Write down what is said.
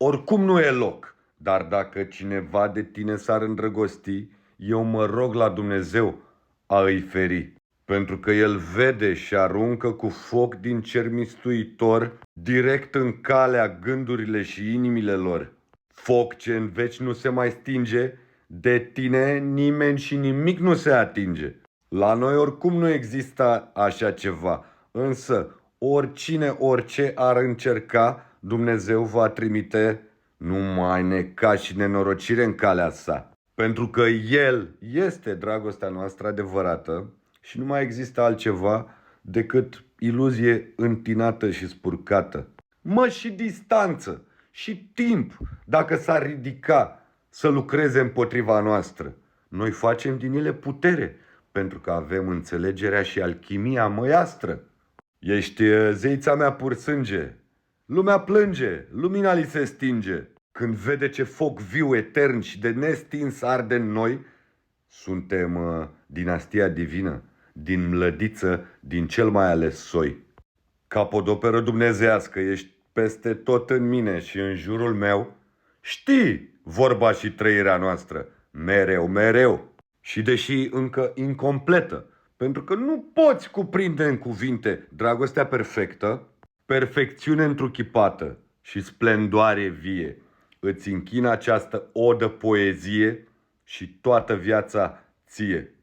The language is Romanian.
oricum nu e loc. Dar dacă cineva de tine s-ar îndrăgosti, eu mă rog la Dumnezeu a îi feri. Pentru că El vede și aruncă cu foc din cer mistuitor direct în calea gândurile și inimile lor. Foc ce în veci nu se mai stinge, de tine nimeni și nimic nu se atinge. La noi oricum nu există așa ceva, însă oricine orice ar încerca, Dumnezeu va trimite numai necaz și nenorocire în calea sa. Pentru că El este dragostea noastră adevărată și nu mai există altceva decât iluzie întinată și spurcată. Și distanță și timp, dacă s-ar ridica să lucreze împotriva noastră. Noi facem din ele putere, pentru că avem înțelegerea și alchimia măiastră. Ești zeița mea pur sânge. Lumea plânge, lumina li se stinge. Când vede ce foc viu, etern și de nestins arde în noi, suntem dinastia divină, din mlădiță, din cel mai ales soi. Capodoperă dumnezească, ești peste tot în mine și în jurul meu. Știi vorba și trăirea noastră, mereu, mereu. Și deși încă incompletă, pentru că nu poți cuprinde în cuvinte dragostea perfectă, perfecțiune întruchipată și splendoare vie, îți închin această odă poezie și toată viața ție.